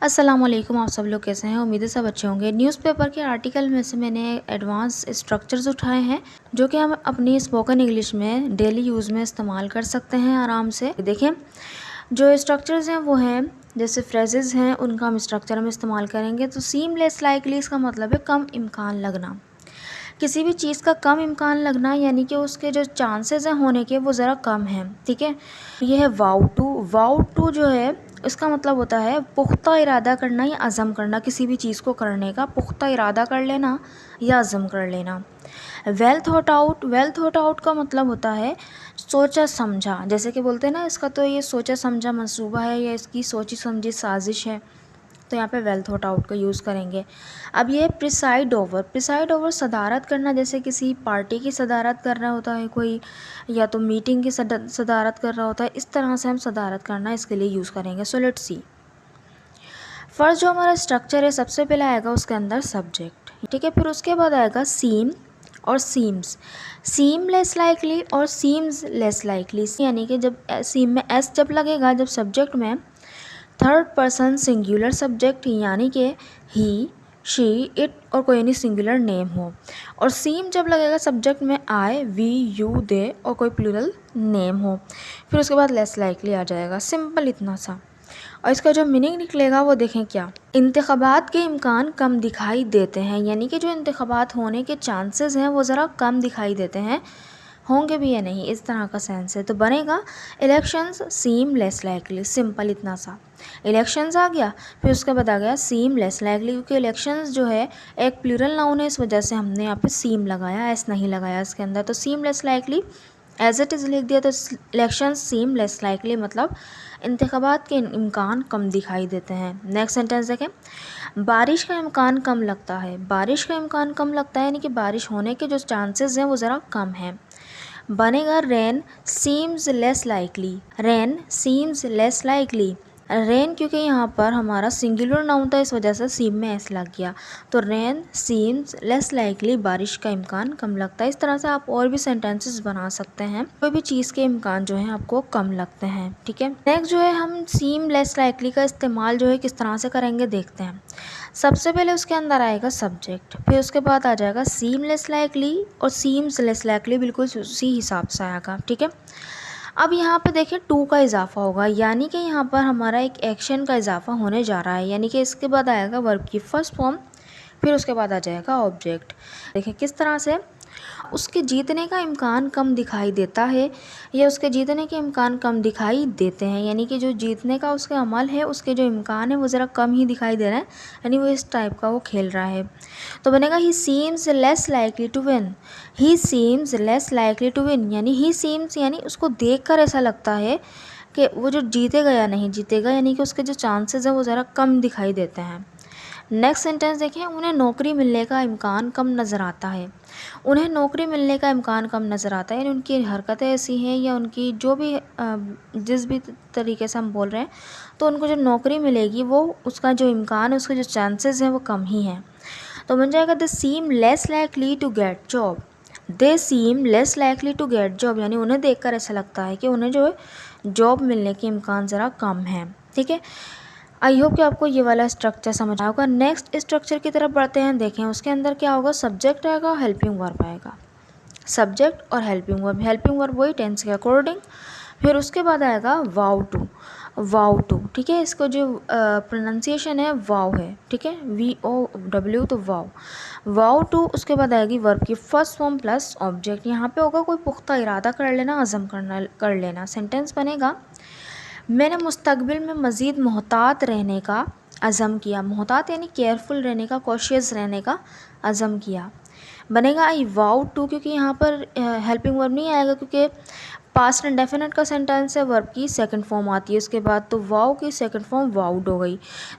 अस्सलाम वालेकुम। आप सब लोग कैसे हैं? उम्मीद है सब अच्छे होंगे। न्यूज़पेपर के आर्टिकल में से मैंने एडवांस स्ट्रक्चर्स उठाए हैं जो कि हम अपनी स्पोकन इंग्लिश में डेली यूज़ में इस्तेमाल कर सकते हैं आराम से। देखिए, जो स्ट्रक्चर्स हैं वो हैं जैसे फ्रेजेस हैं, उनका हम स्ट्रक्चर में इस्तेमाल करेंगे। तो सीम लेस लाइकली इसका मतलब है कम इम्कान लगना। किसी भी चीज़ का कम इम्कान लगना यानी कि उसके जो चांसेस हैं होने के वो ज़रा कम हैं। ठीक है, ये है वाउ टू। वाउ टू जो है इसका मतलब होता है पुख्ता इरादा करना या अज़म करना, किसी भी चीज़ को करने का पुख्ता इरादा कर लेना या अज़म कर लेना। Well thought out, well thought out का मतलब होता है सोचा समझा। जैसे कि बोलते हैं ना, इसका तो ये सोचा समझा मंसूबा है या इसकी सोची समझी साजिश है, तो यहाँ पे वेल थॉट आउट का यूज़ करेंगे। अब ये प्रिसाइड ओवर, प्रिसाइड ओवर सदारत करना, जैसे किसी पार्टी की सदारत कर रहा होता है कोई, या तो मीटिंग की सदारत कर रहा होता है, इस तरह से हम सदारत करना इसके लिए यूज़ करेंगे। So let's see. फर्स्ट जो हमारा स्ट्रक्चर है, सबसे पहले आएगा उसके अंदर सब्जेक्ट। ठीक है, फिर उसके बाद आएगा सीम और सीम्स। सीम लेस लाइकली और सीम्स लेस लाइकली, यानी कि जब सीम में एस जब लगेगा, जब सब्जेक्ट में थर्ड पर्सन सिंगुलर सब्जेक्ट यानी कि ही, शी, इट और कोई नहीं सिंगुलर नेम हो, और सीम जब लगेगा सब्जेक्ट में आई, वी, यू, दे और कोई प्लूरल नेम हो, फिर उसके बाद लेस लाइकली आ जाएगा। सिंपल इतना सा। और इसका जो मीनिंग निकलेगा वो देखें क्या। इंतखाबात के इम्कान कम दिखाई देते हैं, यानी कि जो इंतखाबात होने के चांसेस हैं वो ज़रा कम दिखाई देते हैं, होंगे भी या नहीं, इस तरह का सेंस है। तो बनेगा इलेक्शंस सीम लेस लाइकली। सिंपल इतना सा। इलेक्शंस आ गया, फिर उसके बाद आ गया सीम लेस लाइकली, क्योंकि इलेक्शंस जो है एक प्लूरल नाउन है, इस वजह से हमने यहाँ पे सीम लगाया, एस नहीं लगाया इसके अंदर। तो seem less likely as it is लिख दिया। तो इलेक्शन सीम लेस लाइकली मतलब इंतखाबात के इम्कान कम दिखाई देते हैं। नेक्स्ट सेंटेंस देखें। बारिश का इम्कान कम लगता है, बारिश का इम्कान कम लगता है यानी कि बारिश होने के जो चांसेस हैं वो ज़रा कम हैं। बनेगा rain seems less likely, rain seems less likely. Rain क्योंकि यहाँ पर हमारा सिंगुलर नाउन था, इस वजह से सीम में एस लग गया, तो रेन सीम्स लेस लाइकली, बारिश का इम्कान कम लगता है। इस तरह से आप और भी सेंटेंसेस बना सकते हैं, कोई भी चीज़ के इम्कान जो है आपको कम लगते हैं। ठीक है, नेक्स्ट जो है हम सीम लेस लाइकली का इस्तेमाल जो है किस तरह से करेंगे देखते हैं। सबसे पहले उसके अंदर आएगा सब्जेक्ट, फिर उसके बाद आ जाएगा सीम लेस लाइकली और सीम्स लेस लाइकली, बिल्कुल उसी हिसाब से आएगा। ठीक है, अब यहाँ पे देखिए टू का इजाफा होगा, यानी कि यहाँ पर हमारा एक एक्शन का इजाफा होने जा रहा है, यानी कि इसके बाद आएगा वर्ब की फर्स्ट फॉर्म, फिर उसके बाद आ जाएगा ऑब्जेक्ट। देखिए किस तरह से उसके जीतने का इम्कान कम दिखाई देता है या उसके जीतने के इम्कान कम दिखाई देते हैं, यानी कि जो जीतने का उसका अमल है, उसके जो इम्कान है वो ज़रा कम ही दिखाई दे रहा है, यानी वो इस टाइप का वो खेल रहा है। तो बनेगा he seems less likely to win, he seems less likely to win, यानी ही सीम्स यानी उसको देख कर ऐसा लगता है कि वो जो जीतेगा या नहीं जीतेगा, यानी कि उसके जो चांसेस हैं वो ज़रा कम दिखाई देते हैं। नेक्स्ट सेंटेंस देखें। उन्हें नौकरी मिलने का इम्कान कम नज़र आता है, उन्हें नौकरी मिलने का इम्कान कम नज़र आता है, यानी उनकी हरकतें ऐसी हैं या उनकी जो भी जिस भी तरीके से हम बोल रहे हैं, तो उनको जो नौकरी मिलेगी वो उसका जो इम्कान है, उसके जो चांसेस हैं वो कम ही हैं। तो बन जाएगा they seem less likely to get job, they seem less likely to get job, यानी उन्हें देखकर ऐसा लगता है कि उन्हें जो है जॉब मिलने के इम्कान ज़रा कम है। ठीक है, आई होप कि आपको ये वाला स्ट्रक्चर समझ आया होगा। नेक्स्ट स्ट्रक्चर की तरफ बढ़ते हैं। देखें उसके अंदर क्या होगा, सब्जेक्ट आएगा, हेल्पिंग वर्ब आएगा, सब्जेक्ट और हेल्पिंग वर्ब वही टेंस के अकॉर्डिंग। फिर उसके बाद आएगा वाउ टू, वाउ टू। ठीक है, इसको जो प्रोनाउंसिएशन है वाउ है, ठीक है, VOW, तो वाउ, वाउ टू। उसके बाद आएगी वर्ब की फर्स्ट फॉर्म प्लस ऑब्जेक्ट। यहाँ पे होगा कोई पुख्ता इरादा कर लेना, अज़म कर लेना। सेंटेंस बनेगा मैंने मुस्तकबिल में मज़ीद मोहतात रहने का अज़म किया, मोहतात यानी केयरफुल रहने का, कॉशियस रहने का अज़म किया। बनेगा आई वाउ टू, क्योंकि यहाँ पर हेल्पिंग वर्ब नहीं आएगा क्योंकि पास्ट इंडेफिनिट का सेंटेंस है, वर्ब की सेकंड फॉर्म आती है उसके बाद, तो वाउ की सेकंड फॉर्म वाउड हो गई।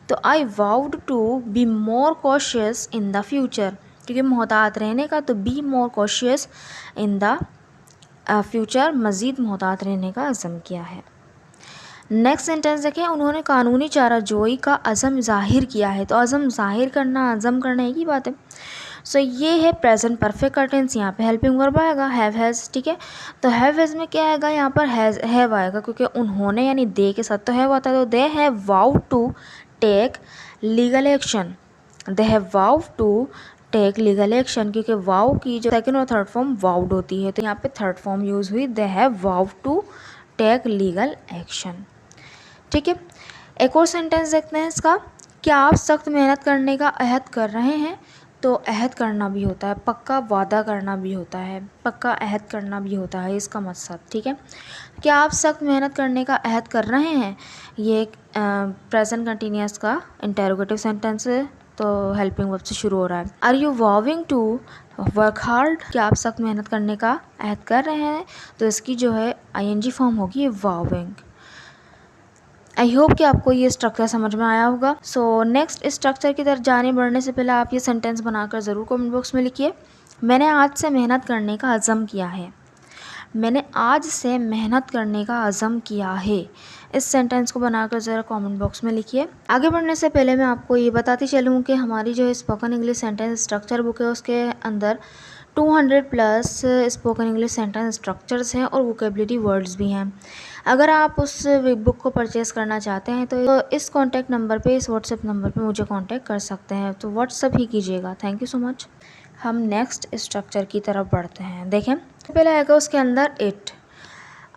तो I vowed to be more cautious in the future, क्योंकि मोहतात रहने का, to be more cautious in the future, मज़ीद मोहतात रहने का अज़म किया है। नेक्स्ट सेंटेंस देखें। उन्होंने कानूनी चाराजोई का अज़म ज़ाहिर किया है, तो अज़म ज़ाहिर करना, अज़म करना एक ही बात है। सो ये है प्रेजेंट परफेक्ट का टेंस, यहाँ पे हेल्पिंग वर्ब आएगा हैव हैज़। ठीक है, तो हैव हैज़ में क्या आएगा, यहाँ पर हैव आएगा, क्योंकि उन्होंने यानी दे के साथ तो हैव आता है, तो they have vow to take legal action, they have vowed to take legal action, क्योंकि वाउ की जो सेकंड और थर्ड फॉर्म वाउड होती है, तो यहाँ पे थर्ड फॉर्म यूज़ हुई, they have vowed to take legal action. ठीक है, एक और सेंटेंस देखते हैं इसका। क्या आप सख्त मेहनत करने का अहद कर रहे हैं? तो अहद करना भी होता है, पक्का वादा करना भी होता है, पक्का अहद करना भी होता है इसका मकसद। ठीक है, क्या आप सख्त मेहनत करने का अहद कर रहे हैं, ये एक प्रेजेंट कंटिन्यूअस का इंटेरोगेटिव सेंटेंस है, तो हेल्पिंग वर्ब से शुरू हो रहा है। Are you vowing to work hard, क्या आप सख्त मेहनत करने का अहद कर रहे हैं, तो इसकी जो है ING फॉर्म होगी वॉविंग। आई होप कि आपको ये स्ट्रक्चर समझ में आया होगा। सो नेक्स्ट स्ट्रक्चर की तरफ जाने बढ़ने से पहले आप ये सेंटेंस बनाकर ज़रूर कमेंट बॉक्स में लिखिए। मैंने आज से मेहनत करने का अज़म किया है। मैंने आज से मेहनत करने का अज़म किया है। इस सेंटेंस को बनाकर ज़रा कमेंट बॉक्स में लिखिए। आगे बढ़ने से पहले मैं आपको ये बताती चलूँ कि हमारी जो spoken English sentence structure book है उसके अंदर 200 plus spoken English sentence structures हैं और वोकेबलरी वर्ड्स भी हैं। अगर आप उस बुक को परचेज़ करना चाहते हैं तो इस कॉन्टैक्ट नंबर पे, इस व्हाट्सएप नंबर पे मुझे कांटेक्ट कर सकते हैं, तो व्हाट्सएप ही कीजिएगा। Thank you so much. हम नेक्स्ट स्ट्रक्चर की तरफ बढ़ते हैं। देखें, पहले आएगा उसके अंदर इट।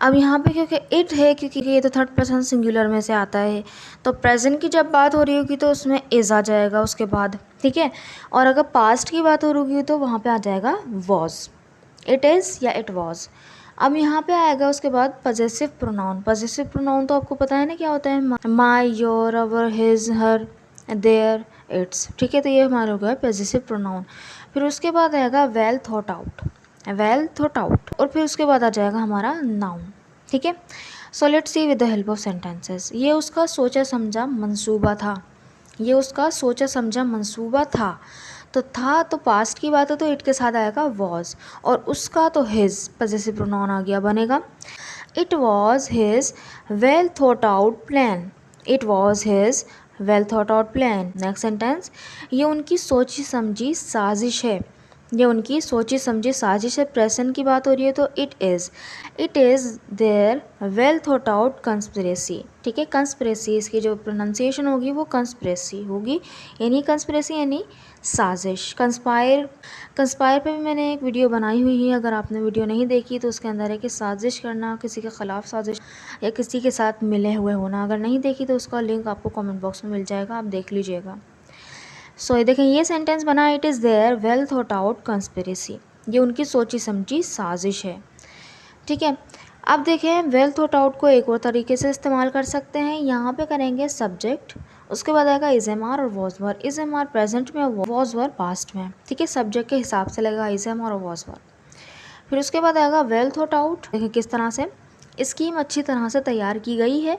अब यहाँ पे क्योंकि इट है, क्योंकि ये तो थर्ड पर्सन सिंगुलर में से आता है, तो प्रेजेंट की जब बात हो रही होगी तो उसमें इज़ आ जाएगा उसके बाद। ठीक है, और अगर पास्ट की बात हो रही होगी तो वहाँ पे आ जाएगा वॉज, इट इज़ या इट वॉज। अब यहाँ पे आएगा उसके बाद पजेसिव प्रोनाउन। पजेसिव प्रोनाउन तो आपको पता है ना क्या होता है, my, your, our, his, her, their, its. ठीक है, तो ये हमारा हो गया पजेसिव प्रोनाउन। फिर उसके बाद आएगा well thought out, well thought out, और फिर उसके बाद आ जाएगा हमारा नाउन। ठीक है, so let's see with the help of sentences. ये उसका सोचा समझा मंसूबा था, ये उसका सोचा समझा मंसूबा था। तो था तो पास्ट की बात है तो इट के साथ आएगा वॉज, और उसका तो हिज पजेसिव प्रोनाउन आ गया, बनेगा it was his well thought out plan, it was his well thought out plan. Next sentence, ये उनकी सोची समझी साजिश है, ये उनकी सोची समझी साजिश है। प्रेजेंट की बात हो रही है तो it is their well thought out conspiracy. ठीक है, कंस्पिरेसी इसकी जो प्रोनाउंसिएशन होगी वो कंस्पिरेसी होगी, यानी कंस्पिरेसी यानी साजिश। कंस्पायर पे भी मैंने एक वीडियो बनाई हुई है, अगर आपने वीडियो नहीं देखी तो उसके अंदर है कि साजिश करना, किसी के ख़िलाफ़ साजिश या किसी के साथ मिले हुए होना। अगर नहीं देखी तो उसका लिंक आपको कमेंट बॉक्स में मिल जाएगा, आप देख लीजिएगा। सो ये देखें, ये सेंटेंस बना it is their well thought out conspiracy, ये उनकी सोची समझी साजिश है। ठीक है, अब देखें वेल थॉट आउट को एक और तरीके से इस्तेमाल कर सकते हैं। यहाँ पे करेंगे सब्जेक्ट, उसके बाद आएगा इज़ एम आर और was were. Is am are present में, वॉज वर पास्ट में। ठीक है, सब्जेक्ट के हिसाब से लगेगा इज़ एम आर और वॉज वर। फिर उसके बाद आएगा वेल थॉट आउट। देखें किस तरह से स्कीम अच्छी तरह से तैयार की गई है।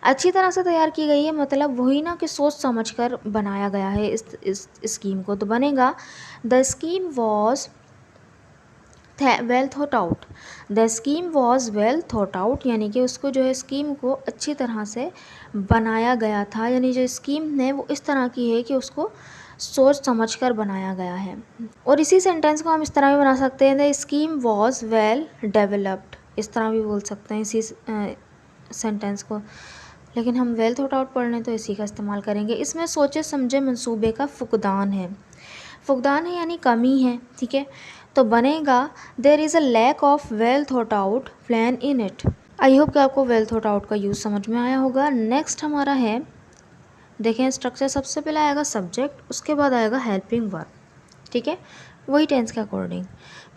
अच्छी तरह से तैयार की गई है मतलब वही ना कि सोच समझकर बनाया गया है इस स्कीम को, तो बनेगा the scheme was well thought out, the scheme was well thought out, यानी कि उसको जो है स्कीम को अच्छी तरह से बनाया गया था, यानी जो स्कीम है वो इस तरह की है कि उसको सोच समझकर बनाया गया है। और इसी सेंटेंस को हम इस तरह भी बना सकते हैं, the scheme was well developed, इस तरह भी बोल सकते हैं इसी सेंटेंस को, लेकिन हम वेल थॉट आउट पढ़ लें तो इसी का इस्तेमाल करेंगे। इसमें सोचे समझे मंसूबे का फुकदान है, फुकदान है यानी कमी है। ठीक है, तो बनेगा there is a lack of well thought out plan in it. I hope कि आपको वेल थॉट आउट का यूज़ समझ में आया होगा। नेक्स्ट हमारा है, देखें स्ट्रक्चर सबसे पहले आएगा सब्जेक्ट, उसके बाद आएगा हेल्पिंग वर्ब। ठीक है, वही टेंस के अकॉर्डिंग।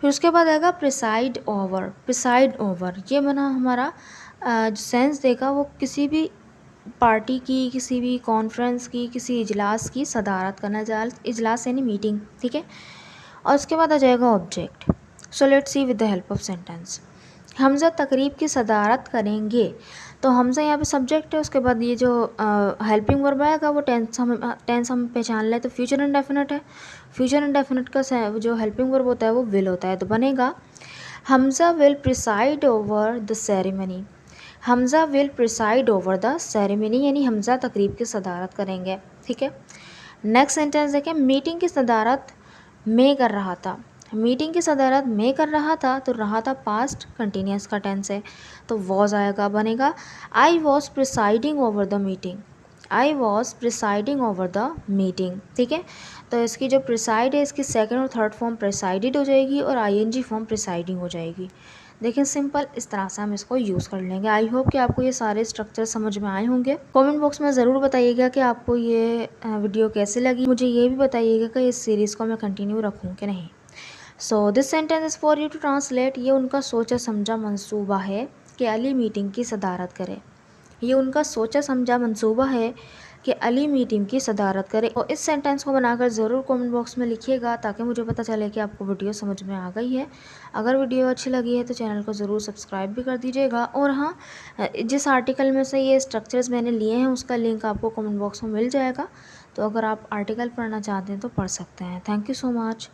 फिर उसके बाद आएगा प्रिसाइड ओवर, प्रिसाइड ओवर ये बना हमारा जो सेंस देगा वो किसी भी पार्टी की, किसी भी कॉन्फ्रेंस की, किसी इजलास की सदारत करना, इजलास यानी मीटिंग। ठीक है, और उसके बाद आ जाएगा object. So let's see with the help of sentence. Hamza तकरीब की सदारत करेंगे, तो हमज़ा यहाँ पे सब्जेक्ट है, उसके बाद ये जो हेल्पिंग वर्ब आएगा वो टेंस हम पहचान लें तो फ्यूचर इंडेफिनिट है। फ्यूचर इंडेफिनिट का जो हेल्पिंग वर्ब होता है वो विल होता है, तो बनेगा Hamza will preside over the ceremony, Hamza will preside over the ceremony, यानी हमज़ा तकरीब की सदारत करेंगे। ठीक है, नेक्स्ट सेंटेंस देखें, मीटिंग की सदारत मैं कर रहा था, मीटिंग की सदारत मैं कर रहा था, तो रहा था पास्ट कंटिन्यूस का टेंस है, तो वॉज आएगा, बनेगा I was presiding over the meeting, I was presiding over the meeting. ठीक है, तो इसकी जो प्रिसाइड है इसकी सेकंड और थर्ड फॉर्म प्रिसाइडेड हो जाएगी और आईएनजी फॉर्म प्रिसाइडिंग हो जाएगी। देखिए सिंपल इस तरह से हम इसको यूज़ कर लेंगे। आई होप कि आपको ये सारे स्ट्रक्चर समझ में आए होंगे। कमेंट बॉक्स में ज़रूर बताइएगा कि आपको ये वीडियो कैसी लगी। मुझे ये भी बताइएगा कि इस सीरीज़ को मैं कंटिन्यू रखूँ कि नहीं। So this sentence is for you to translate. ये उनका सोचा समझा मंसूबा है कि अली मीटिंग की सदारत करे। ये उनका सोचा समझा मंसूबा है कि अली मीटिंग की सदारत करे। और इस सेंटेंस को बनाकर ज़रूर कमेंट बॉक्स में लिखिएगा ताकि मुझे पता चले कि आपको वीडियो समझ में आ गई है। अगर वीडियो अच्छी लगी है तो चैनल को ज़रूर सब्सक्राइब भी कर दीजिएगा। और हाँ, जिस आर्टिकल में से ये स्ट्रक्चर्स मैंने लिए हैं उसका लिंक आपको कमेंट बॉक्स में मिल जाएगा, तो अगर आप आर्टिकल पढ़ना चाहते हैं तो पढ़ सकते हैं। Thank you so much.